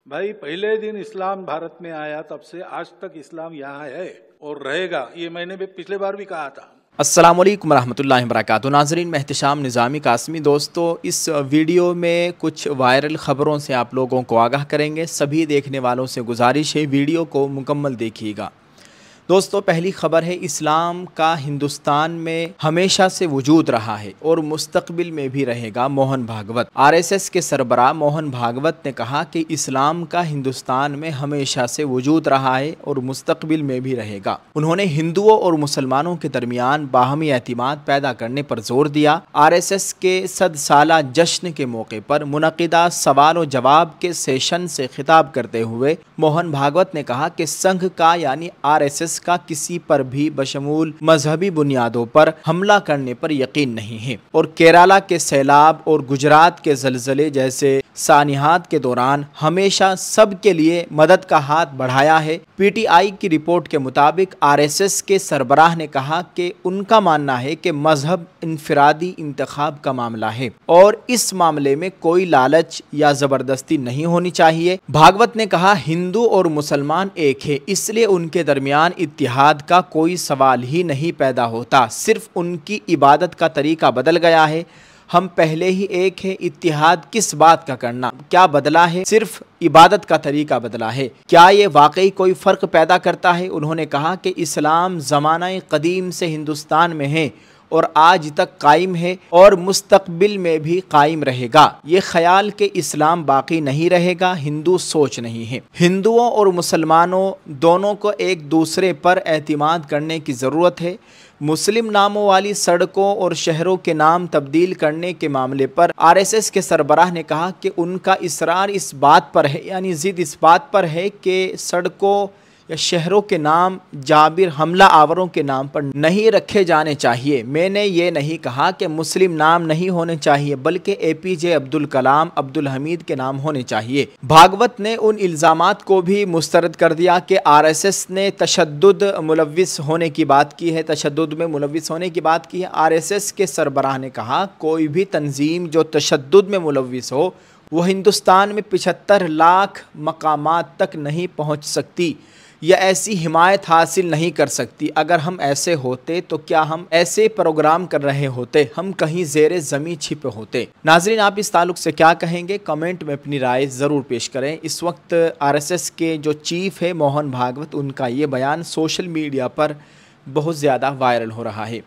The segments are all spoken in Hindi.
भाई पहले दिन इस्लाम भारत में आया तब से आज तक इस्लाम यहाँ है और रहेगा, ये मैंने भी पिछले बार भी कहा था। अस्सलामुअलैकुम रहमतुल्लाहि व बरकातुहू। नाज़रीन, मैं एहतिशाम निज़ामी कासमी। दोस्तों, इस वीडियो में कुछ वायरल ख़बरों से आप लोगों को आगाह करेंगे। सभी देखने वालों से गुजारिश है वीडियो को मुकम्मल देखिएगा। दोस्तों, पहली खबर है, इस्लाम का हिंदुस्तान में हमेशा से वजूद रहा है और मुस्तकबिल में भी रहेगा। मोहन भागवत। आरएसएस के सरबराह मोहन भागवत ने कहा कि इस्लाम का हिंदुस्तान में हमेशा से वजूद रहा है और मुस्तकबिल में भी रहेगा। उन्होंने हिंदुओं और मुसलमानों के दरमियान बाहमी एतमाद पैदा करने पर जोर दिया। आरएसएस के 100 साला जश्न के मौके पर मुनक़िदा सवाल और जवाब के सेशन से खिताब करते हुए मोहन भागवत ने कहा कि संघ का यानी आरएसएस का किसी पर भी बशमूल मजहबी बुनियादों पर हमला करने पर यकीन नहीं है और केरला के सैलाब और गुजरात के ज़लज़ले जैसे सानिहात के दौरान हमेशा सब के लिए मदद का हाथ बढ़ाया है। पीटीआई की रिपोर्ट के मुताबिक आरएसएस के सरबराह ने कहा कि उनका मानना है कि मजहब इनफरादी इंतखाब का मामला है और इस मामले में कोई लालच या ज़बरदस्ती नहीं होनी चाहिए। भागवत ने कहा, हिंदू और मुसलमान एक है, इसलिए उनके दरमियान इत्तिहाद का कोई सवाल ही नहीं पैदा होता। सिर्फ उनकी इबादत का तरीका बदल गया है। हम पहले ही एक है। इत्तिहाद किस बात का करना, क्या बदला है? सिर्फ इबादत का तरीका बदला है। क्या ये वाकई कोई फ़र्क पैदा करता है? उन्होंने कहा कि इस्लाम ज़माना कदीम से हिंदुस्तान में है और आज तक कायम है और मुस्तकबिल में भी कायम रहेगा। ये ख्याल कि इस्लाम बाकी नहीं रहेगा हिंदू सोच नहीं है। हिंदुओं और मुसलमानों दोनों को एक दूसरे पर एतमाद करने की ज़रूरत है। मुस्लिम नामों वाली सड़कों और शहरों के नाम तब्दील करने के मामले पर आरएसएस के सरबराह ने कहा कि उनका इसरार इस बात पर है, यानी ज़िद इस बात पर है कि सड़कों या शहरों के नाम जाबिर हमला आवरों के नाम पर नहीं रखे जाने चाहिए। मैंने ये नहीं कहा कि मुस्लिम नाम नहीं होने चाहिए, बल्कि एपीजे अब्दुल कलाम, अब्दुल हमीद के नाम होने चाहिए। भागवत ने उन इल्ज़ामात को भी मुस्तरद कर दिया कि आरएसएस ने तशद्दुद मुलव्विस होने की बात की है, तशद्दुद में मुलव्विस होने की बात की है। आरएसएस के सरबराह ने कहा, कोई भी तंजीम जो तशद्दुद में मुलव्विस हो वो हिंदुस्तान में 75 लाख मकामात तक नहीं पहुँच सकती या ऐसी हिमायत हासिल नहीं कर सकती। अगर हम ऐसे होते तो क्या हम ऐसे प्रोग्राम कर रहे होते? हम कहीं ज़ेरे ज़मीं छिपे होते। नाज़रीन, आप इस ताल्लुक़ से क्या कहेंगे? कमेंट में अपनी राय ज़रूर पेश करें। इस वक्त आरएसएस के जो चीफ़ है मोहन भागवत, उनका ये बयान सोशल मीडिया पर बहुत ज़्यादा वायरल हो रहा है।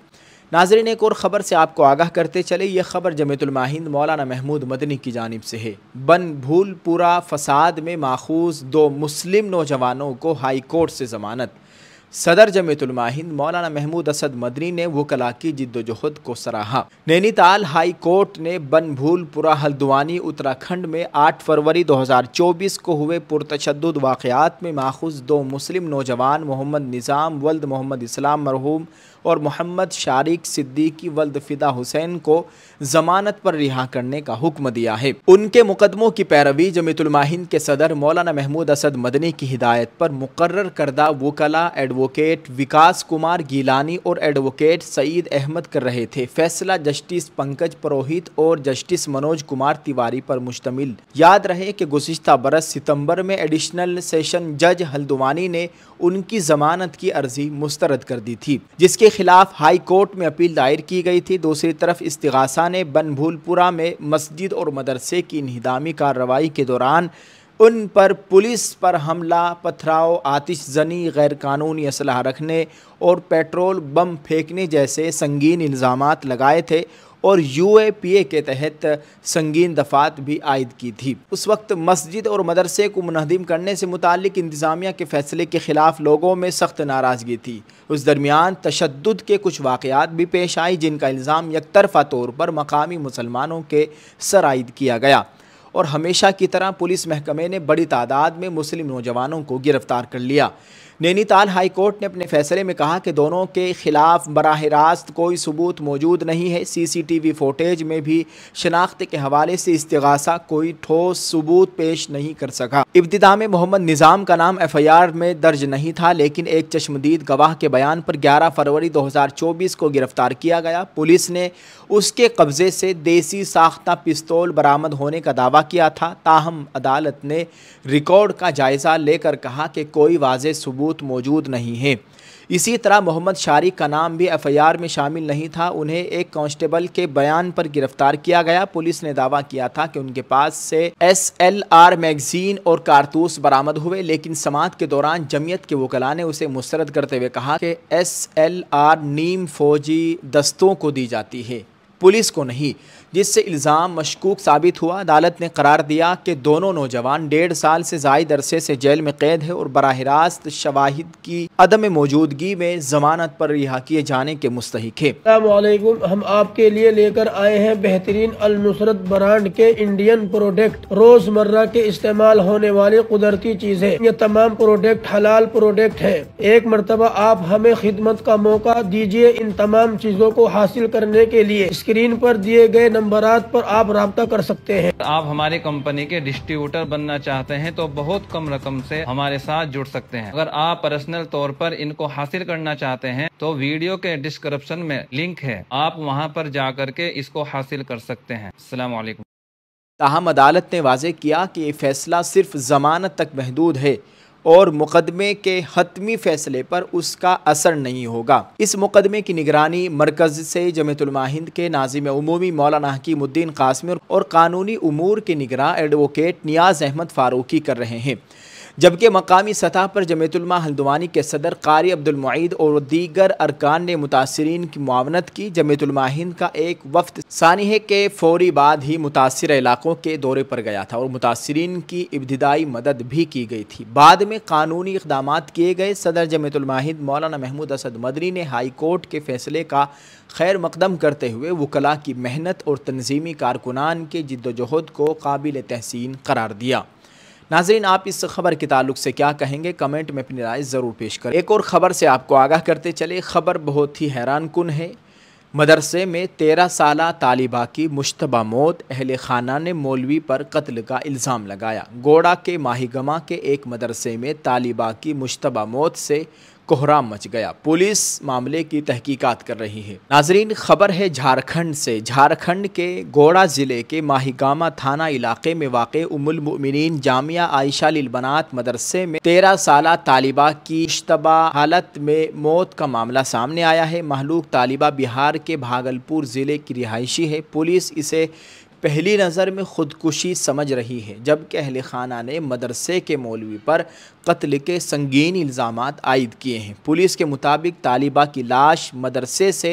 नाज़रीन, एक और ख़बर से आपको आगाह करते चले। ये ख़बर जमीयतुल माहिंद मौलाना महमूद मदनी की जानिब से है। बनभूलपुरा फसाद में माखूज 2 मुस्लिम नौजवानों को हाई कोर्ट से ज़मानत। सदर जमीयतुल माहिंद मौलाना महमूद असद मदनी ने वकला की जिद्दोजहद को सराहा। नैनीताल हाई कोर्ट ने बनभूलपुरा हल्द्वानी उत्तराखंड में 8 फरवरी 2024 को हुए पुरतशद्दुद वाक़यात में माखूज 2 मुस्लिम नौजवान मोहम्मद निज़ाम वल्द मोहम्मद इस्लाम मरहूम और मोहम्मद शारिक सिद्दीकी वल्द फ़िदा हुसैन को ज़मानत पर रिहा करने का हुक्म दिया है। उनके मुकदमों की पैरवी जमीयतुल माहिंद के सदर मौलाना महमूद असद मदनी की हिदायत पर मुकर्रर करदा वकला एडवोकेट विकास कुमार गीलानी और एडवोकेट सईद अहमद कर रहे थे। फैसला जस्टिस पंकज पुरोहित और जस्टिस मनोज कुमार तिवारी पर मुश्तमिल। याद रहे कि गुज़िश्ता बरस सितंबर में एडिशनल सेशन जज हल्द्वानी ने उनकी ज़मानत की अर्जी मुस्तरद कर दी थी, जिसके खिलाफ हाई कोर्ट में अपील दायर की गई थी। दूसरी तरफ इस्तिगासा ने बनभूलपुरा में मस्जिद और मदरसे की इंहिदामी कार्रवाई के दौरान उन पर पुलिस पर हमला, पथराव, आतिशजनी, गैरकानूनी असलहा रखने और पेट्रोल बम फेंकने जैसे संगीन इल्ज़ामात लगाए थे और यूएपीए के तहत संगीन दफ़ात भी आयद की थी। उस वक्त मस्जिद और मदरसे को मुनहदिम करने से मुताल्लिक इंतज़ामिया के फ़ैसले के ख़िलाफ़ लोगों में सख्त नाराज़गी थी। उस दरमियान तशद्दुद के कुछ वाक़यात भी पेश आई, जिनका इल्ज़ाम यकतरफ़ा तौर पर मकामी मुसलमानों के सर आयद किया गया और हमेशा की तरह पुलिस महकमे ने बड़ी तादाद में मुस्लिम नौजवानों को गिरफ़्तार कर लिया। नैनीताल हाई कोर्ट ने अपने फैसले में कहा कि दोनों के खिलाफ बराह रास्त कोई सबूत मौजूद नहीं है। सीसीटीवी फुटेज में भी शनाख्त के हवाले से इस्तिगासा कोई ठोस सबूत पेश नहीं कर सका। इब्तिदा में मोहम्मद निज़ाम का नाम FIR में दर्ज नहीं था, लेकिन एक चश्मदीद गवाह के बयान पर 11 फरवरी 2024 को गिरफ्तार किया गया। पुलिस ने उसके कब्जे से देसी साख्ता पिस्तौल बरामद होने का दावा किया था। ताहम अदालत ने रिकॉर्ड का जायज़ा लेकर कहा कि कोई वाज़ेह सबूत मौजूद नहीं है। इसी तरह मोहम्मद शारिक का नाम भी FIR में शामिल नहीं था। उन्हें एक कांस्टेबल के बयान पर गिरफ्तार किया गया। पुलिस ने दावा किया था कि उनके पास से SLR मैगजीन और कारतूस बरामद हुए, लेकिन समाअत के दौरान जमीयत के वकला ने उसे मुस्तरद करते हुए कहा कि SLR नीम फौजी दस्तों को दी जाती है, पुलिस को नहीं, जिससे इल्ज़ाम मशकूक साबित हुआ। अदालत ने करार दिया कि दोनों नौजवान 1.5 साल से ज़ायद अरसे से जेल में कैद है और बराह रास्त शवाहिद की अदम मौजूदगी में ज़मानत पर रिहा किए जाने के मुस्तहिक है। अस्सलामुअलैकुम, हम आपके लिए लेकर आए हैं बेहतरीन अल नुसरत ब्रांड के इंडियन प्रोडक्ट, रोजमर्रा के इस्तेमाल होने वाली कुदरती चीजें। ये तमाम प्रोडक्ट हलाल प्रोडक्ट है। एक मरतबा आप हमें खिदमत का मौका दीजिए। इन तमाम चीजों को हासिल करने के लिए स्क्रीन पर दिए गए नंबरात पर आप राब्ता कर सकते हैं। आप हमारी कंपनी के डिस्ट्रीब्यूटर बनना चाहते हैं तो बहुत कम रकम से हमारे साथ जुड़ सकते हैं। अगर आप पर्सनल तौर पर इनको हासिल करना चाहते हैं तो वीडियो के डिस्क्रिप्शन में लिंक है, आप वहां पर जाकर के इसको हासिल कर सकते हैं। अस्सलाम वालेकुम। ताहम अदालत ने वाज़ेह किया कि ये फैसला सिर्फ ज़मानत तक महदूद है और मुकदमे के हतमी फ़ैसले पर उसका असर नहीं होगा। इस मुकदमे की निगरानी मरकज़ से जमीयतुल उलमा हिंद के नाज़िम उमूमी मौलाना हकीमुद्दीन कासमी और कानूनी उमूर के निगरां एडवोकेट नियाज़ अहमद फ़ारूकी कर रहे हैं, जबकि मकामी सतह पर जमीयतुल उलमा हल्द्वानी के सदर कारी अब्दुल मुईद और दीगर अरकान ने मुतासिरीन की मुआवनत की। जमीयतुल उलमा हिंद का एक वफ़द सानिहे के फौरी बाद ही मुतासिर इलाकों के दौरे पर गया था और मुतासिरीन की इब्तिदाई मदद भी की गई थी। बाद में कानूनी इक़दामात किए गए। सदर जमीयतुल उलमा हिंद मौलाना महमूद असद मदनी ने हाई कोर्ट के फ़ैसले का खैर मकदम करते हुए वकला की मेहनत और तंजीमी कारकुनान के जिद्दोजहद को काबिल तहसीन करार दिया। नाज़रीन, आप इस खबर के ताल्लुक से क्या कहेंगे? कमेंट में अपनी राय ज़रूर पेश करें। एक और ख़बर से आपको आगाह करते चले। ख़बर बहुत ही हैरान कुन है। मदरसे में 13 साला तालिबा की मुश्तबा मौत। अहले खाना ने मौलवी पर कत्ल का इल्ज़ाम लगाया। गोड़ा के माहीगमा के एक मदरसे में तालिबा की मुश्तबा मौत से कोहराम मच गया। पुलिस मामले की तहकीकात कर रही है। नाजरीन, खबर है झारखंड से। झारखंड के गोड़ा ज़िले के माहीगामा थाना इलाके में वाक़े उम्मुल मुमिनीन जामिया आयशा लिल बनात मदरसे में 13 साला तालिबा की मुश्तबा हालत में मौत का मामला सामने आया है। महलूक तालिबा बिहार के भागलपुर ज़िले की रिहायशी है। पुलिस इसे पहली नज़र में ख़ुदकुशी समझ रही है, जबकि अहले खाना ने मदरसे के मौलवी पर कत्ल के संगीन इल्ज़ामात आयद किए हैं। पुलिस के मुताबिक तालिबा की लाश मदरसे से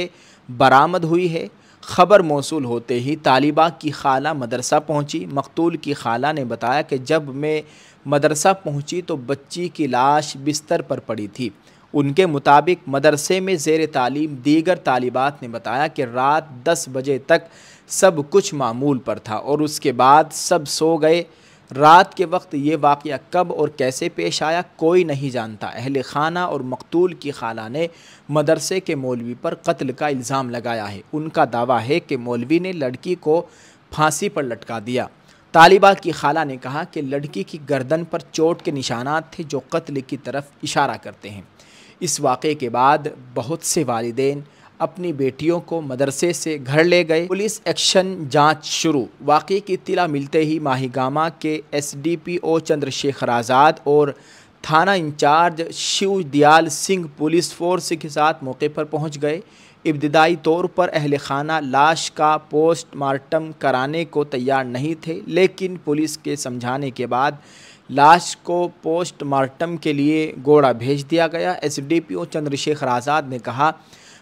बरामद हुई है। ख़बर मौसूल होते ही तालिबा की खाला मदरसा पहुंची। मकतूल की खाला ने बताया कि जब मैं मदरसा पहुंची तो बच्ची की लाश बिस्तर पर पड़ी थी। उनके मुताबिक मदरसे में ज़ेर तालीम दीगर तालिबात ने बताया कि रात 10 बजे तक सब कुछ मामूल पर था और उसके बाद सब सो गए। रात के वक्त ये वाक़या कब और कैसे पेश आया कोई नहीं जानता। अहले खाना और मकतूल की खाला ने मदरसे के मौलवी पर कत्ल का इल्ज़ाम लगाया है। उनका दावा है कि मौलवी ने लड़की को फांसी पर लटका दिया। तालिबा की खाला ने कहा कि लड़की की गर्दन पर चोट के निशानात थे जो कत्ल की तरफ इशारा करते हैं। इस वाक़े के बाद बहुत से वालिदैन अपनी बेटियों को मदरसे से घर ले गए। पुलिस एक्शन जांच शुरू। वाक़े की इत्तला मिलते ही माहीगामा के SDPO चंद्रशेखर आज़ाद और थाना incharge Shiv Dayal Singh police force के साथ मौके पर पहुंच गए। इब्तिदाई तौर पर अहले खाना लाश का पोस्टमार्टम कराने को तैयार नहीं थे, लेकिन पुलिस के समझाने के बाद लाश को पोस्टमार्टम के लिए गोड़ा भेज दिया गया। SDPO चंद्रशेखर आज़ाद ने कहा,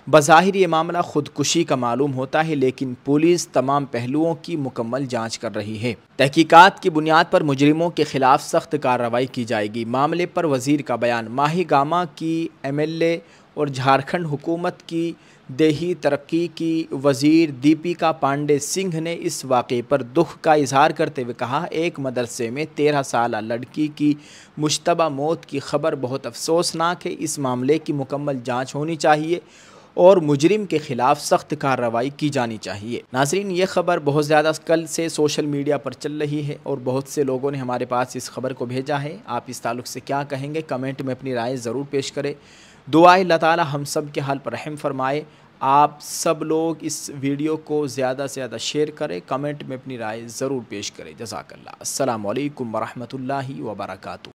बज़ाहिर ये मामला ख़ुदकुशी का मालूम होता है, लेकिन पुलिस तमाम पहलुओं की मुकम्मल जांच कर रही है। तहकीकात की बुनियाद पर मुजरिमों के खिलाफ सख्त कार्रवाई की जाएगी। मामले पर वज़ीर का बयान। माहीगामा की MLA और झारखंड हुकूमत की देही तरक्की की वज़ीर दीपिका पांडे सिंह ने इस वाक़े पर दुख का इजहार करते हुए कहा, एक मदरसे में 13 साला लड़की की मुश्तबा मौत की खबर बहुत अफसोसनाक है। इस मामले की मुकम्मल जांच होनी चाहिए और मुजरिम के ख़िलाफ़ सख्त कार्रवाई की जानी चाहिए। नाज़रीन, ये ख़बर बहुत ज़्यादा कल से सोशल मीडिया पर चल रही है और बहुत से लोगों ने हमारे पास इस खबर को भेजा है। आप इस ताल्लुक़ से क्या कहेंगे, कमेंट में अपनी राय ज़रूर पेश करें। दुआ है अल्लाह ताला हम सब के हाल पर रहम फरमाए। आप सब लोग इस वीडियो को ज़्यादा से ज़्यादा शेयर करें, कमेंट में अपनी राय ज़रूर पेश करें। जज़ाकल्लाह। अस्सलामु अलैकुम वरहमतुल्लाहि वबरकातुहू।